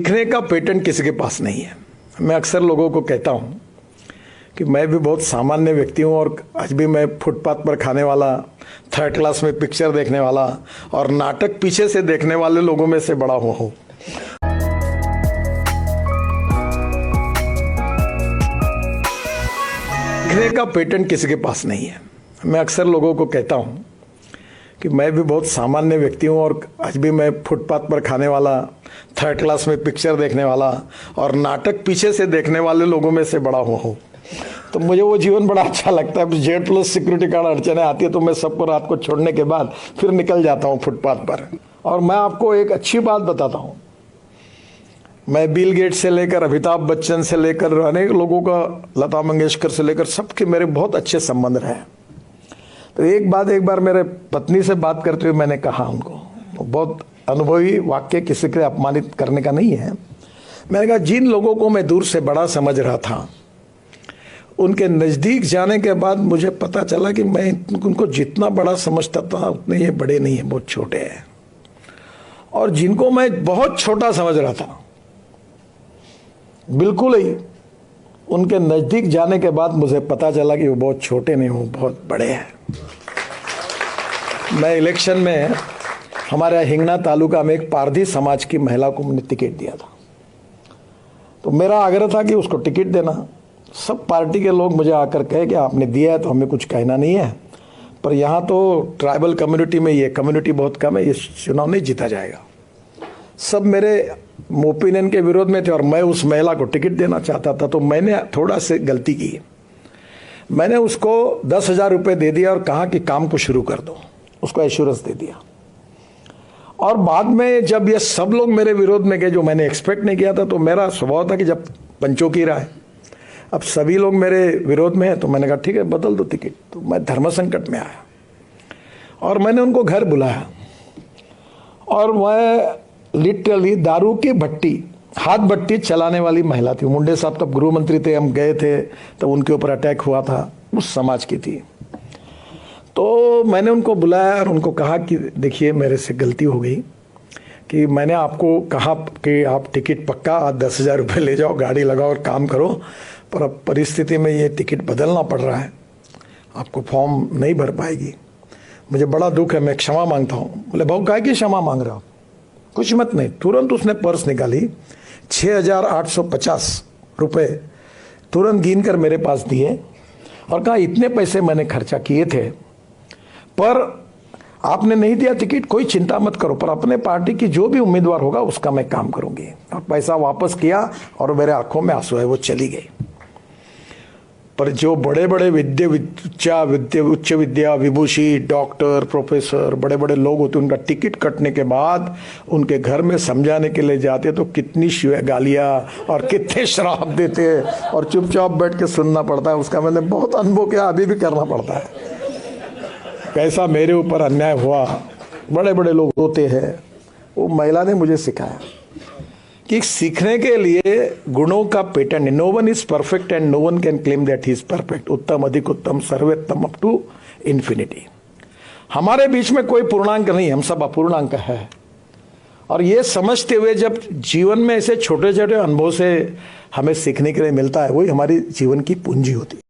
सीखने का पेटेंट किसी के पास नहीं है। मैं अक्सर लोगों को कहता हूं कि मैं भी बहुत सामान्य व्यक्ति हूं और आज भी मैं फुटपाथ पर खाने वाला, थर्ड क्लास में पिक्चर देखने वाला और नाटक पीछे से देखने वाले लोगों में से बड़ा हुआ हूं। सीखने का पेटेंट किसी के पास नहीं है। मैं अक्सर लोगों को कहता हूं कि मैं भी बहुत सामान्य व्यक्ति हूं और आज भी मैं फुटपाथ पर खाने वाला, थर्ड क्लास में पिक्चर देखने वाला और नाटक पीछे से देखने वाले लोगों में से बड़ा हुआ हूँ। तो मुझे वो जीवन बड़ा अच्छा लगता है। जेड प्लस सिक्योरिटी गार्ड अड़चने आती है तो मैं सबको रात को छोड़ने के बाद फिर निकल जाता हूँ फुटपाथ पर। और मैं आपको एक अच्छी बात बताता हूँ, मैं बिल गेट से लेकर अमिताभ बच्चन से लेकर अनेक लोगों का, लता मंगेशकर से लेकर सबके मेरे बहुत अच्छे संबंध रहे। तो एक बार मेरे पत्नी से बात करते हुए मैंने कहा उनको, बहुत अनुभवी वाक्य, किसी के अपमानित करने का नहीं है। मैंने कहा जिन लोगों को मैं दूर से बड़ा समझ रहा था, उनके नज़दीक जाने के बाद मुझे पता चला कि मैं उनको जितना बड़ा समझता था उतने ये बड़े नहीं हैं, बहुत छोटे हैं। और जिनको मैं बहुत छोटा समझ रहा था, बिल्कुल ही, उनके नज़दीक जाने के बाद मुझे पता चला कि वो बहुत छोटे नहीं, वो बहुत बड़े हैं। मैं इलेक्शन में हमारे हिंगना तालुका में एक पारधी समाज की महिला को मैंने टिकट दिया था। तो मेरा आग्रह था कि उसको टिकट देना। सब पार्टी के लोग मुझे आकर कहे कि आपने दिया है तो हमें कुछ कहना नहीं है, पर यहाँ तो ट्राइबल कम्युनिटी में ये कम्युनिटी बहुत कम है, ये चुनाव नहीं जीता जाएगा। सब मेरे ओपिनियन के विरोध में थे और मैं उस महिला को टिकट देना चाहता था। तो मैंने थोड़ा सी गलती की, मैंने उसको 10,000 रुपये दे दिया और कहा कि काम को शुरू कर दो, उसको एश्योरेंस दे दिया। और बाद में जब ये सब लोग मेरे विरोध में गए, जो मैंने एक्सपेक्ट नहीं किया था, तो मेरा स्वभाव था कि जब पंचों की राय, अब सभी लोग मेरे विरोध में हैं, तो मैंने कहा ठीक है बदल दो टिकट। तो मैं धर्म संकट में आया और मैंने उनको घर बुलाया और मैं लिटरली दारू की भट्टी, हाथ भट्टी चलाने वाली महिला थी। मुंडे साहब तब गृह मंत्री थे, हम गए थे तब उनके ऊपर अटैक हुआ था, उस समाज की थी। तो मैंने उनको बुलाया और उनको कहा कि देखिए मेरे से गलती हो गई कि मैंने आपको कहा कि आप टिकट पक्का 10,000 रुपये ले जाओ, गाड़ी लगाओ और काम करो, पर अब परिस्थिति में ये टिकट बदलना पड़ रहा है, आपको फॉर्म नहीं भर पाएगी, मुझे बड़ा दुख है, मैं क्षमा मांगता हूँ। बोले भाऊ काहे की क्षमा मांग रहा हो, कुछ मत नहीं। तुरंत उसने पर्स निकाली, 6,850 रुपये तुरंत गिन कर मेरे पास दिए और कहा इतने पैसे मैंने खर्चा किए थे, पर आपने नहीं दिया टिकट, कोई चिंता मत करो, पर अपने पार्टी की जो भी उम्मीदवार होगा उसका मैं काम करूंगी। और पैसा वापस किया और मेरे आंखों में आंसू है, वो चली गई। पर जो बड़े बड़े उच्च विद्या विभूषी, डॉक्टर, प्रोफेसर, बड़े बड़े लोग होते, उनका टिकट कटने के बाद उनके घर में समझाने के लिए जाते तो कितनी गालियाँ और कितने श्राप देते और चुपचाप बैठ के सुनना पड़ता है। उसका मैंने बहुत अनुभव किया, अभी भी करना पड़ता है। कैसा मेरे ऊपर अन्याय हुआ, बड़े बड़े लोग होते हैं। वो महिला ने मुझे सिखाया कि सीखने के लिए गुणों का patent, no one is perfect and no one can claim that he is perfect. उत्तम, अधिक उत्तम, सर्वोत्तम, अप टू इन्फिनिटी। हमारे बीच में कोई पूर्णांक नहीं, हम सब अपूर्णांक है। और ये समझते हुए जब जीवन में ऐसे छोटे छोटे अनुभव से हमें सीखने के लिए मिलता है, वही हमारी जीवन की पूंजी होती है।